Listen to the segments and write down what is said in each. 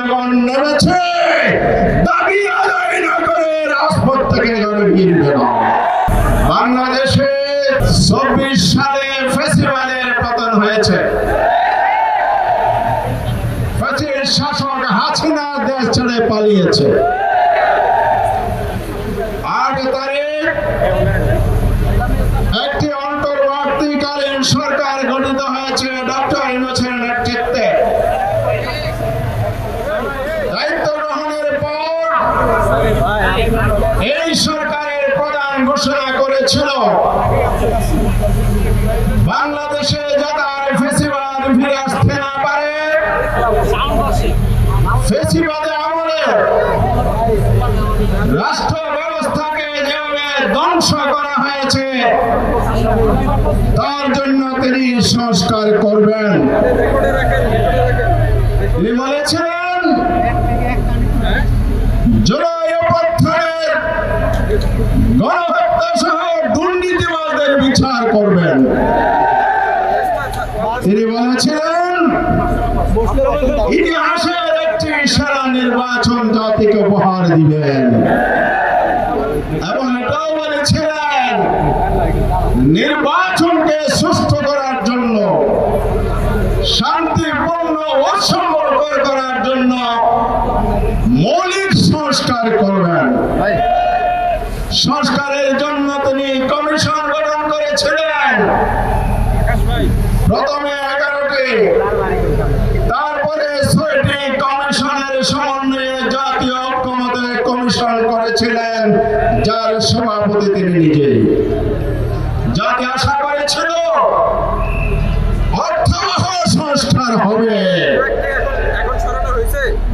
জনগণ নেমেছে, দাবি আদায় না করে রাজপথ থেকে ফিরবে না। বাংলাদেশে 24 সালে ফ্যাসিবাদের পতন হয়েছে। ফ্যাসিস্ট শাসক হাসিনা দেশ ছেড়ে পালিয়েছে। 8 তারিখ একটি অন্তর্বর্তীকালীন সরকার গঠিত হয়েছে ডক্টর ইউনূসের নেতৃত্বে। দায়িত্ব গ্রহণের পর এই সরকারের প্রধান ঘোষণা করেছিল, বাংলাদেশে যাতে আর ফ্যাসিবাদ ফিরে আসতে না পারে, ফ্যাসিবাদের আমলে রাষ্ট্র ব্যবস্থাকে যেভাবে ধ্বংস করা হয়েছে তার জন্য তিনি সংস্কার করবেন। তিনি বলেছিলেন জুলাই অভ্যুত্থানের গণহত্যা সহ দুর্নীতিবাজদের বিচার করবেন। তিনি বলেছিলেন ইতিহাসের একটি সেরা নির্বাচন জাতিকে উপহার দিবেন এবং এটাও বলেছিলেন নির্বাচনকে সুষ্ঠু করার জন্য, শান্তিপূর্ণ ও সম্পর্ক করার জন্য মৌলিক সংস্কার করবেন। সংস্কারের জন্য তিনি কমিশন গঠন করেছিলেন, প্রথমে 11টি, তারপরে 6টি কমিশনের সমন্বয়ে জাতীয় ঐক্যমত্য কমিশন করেছিলেন, যার সভাপতি তিনি নিজেই। জাতি আশা করেছিল অর্থবহ সংস্কার হবে।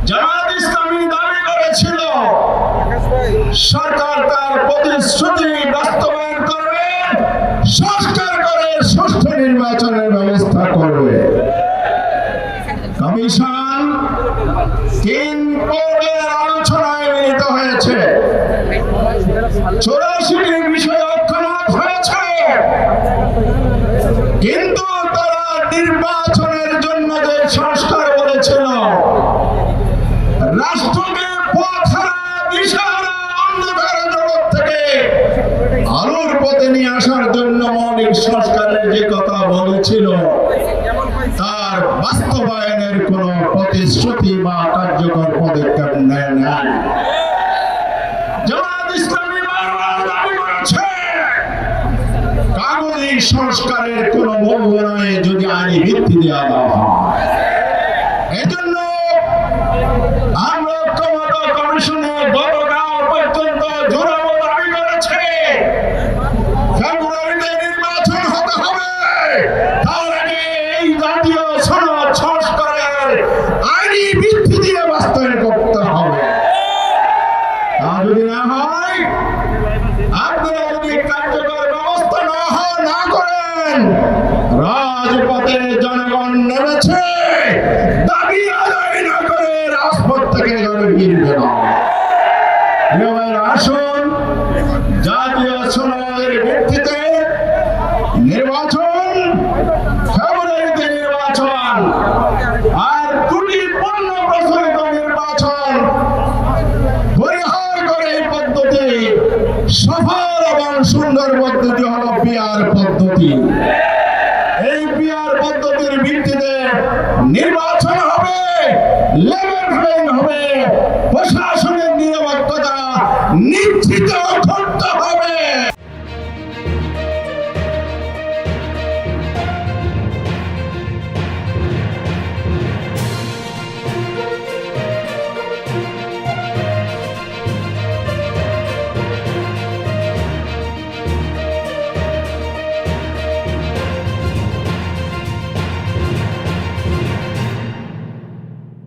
জামায়াত ইসলামী দাবি করেছিল সরকার তার প্রতিশ্রুতি বাস্তবায়ন করবে, সংস্কার করে সুষ্ঠু নির্বাচনের ব্যবস্থা করবে। কমিশন 3 পর্বের আলোচনায় মিলিত হয়েছে, 84টি বিষয়ে ঐক্যমত হয়েছে, কিন্তু তারা নির্বাচনের জন্য যে সংস্কার বলেছিল, রাষ্ট্রকে পথহারা দিশাহারা অন্ধকার জগৎ থেকে আলোর পথে নিয়ে আসার জন্য মৌলিক সংস্কারের যে কথা বলেছিল তার বাস্তবায়নের কোন প্রতিশ্রুতি বা কার্যকর পদক্ষেপ নেয় নাই। জামায়াত ইসলামী বারবার দাবি করেছে কাগজী সংস্কারের কোন মূল্য নাই যদি আইনি ভিত্তি দেওয়া হয়। এজন্য আমরা ঐক্যমত্য কমিশনে গতকাল পর্যন্ত জোরালো দাবি করেছে ফেব্রুয়ারিতে নির্বাচন হতে হবে, তার আগে এই জাতীয় সনদ সংস্কারের আইনি ভিত্তি দিয়ে বাস্তবায়ন করতে হবে। তা যদি না হয়, আপনারা যদি কার্যকর ব্যবস্থা না করেন, রাজপথে জনগণ নেমেছে, দাবি আদায় না করে রাজপথ থেকে ফিরবে না। আসুন জাতীয় সনদের ভিত্তিতে নির্বাচন, ফেব্রুয়ারিতে নির্বাচন, আর ত্রুটিপূর্ণ প্রচলিত নির্বাচন পরিহার করে এই পদ্ধতি সফল এবং সুন্দর পদ্ধতি হলো পিআর পদ্ধতি। এই পিআর পদ্ধতির ভিত্তিতে নির্বাচন হবে, লেভেল প্লেইং হবে, প্রশাসনের নিরপেক্ষতা নিশ্চিত করতে হবে।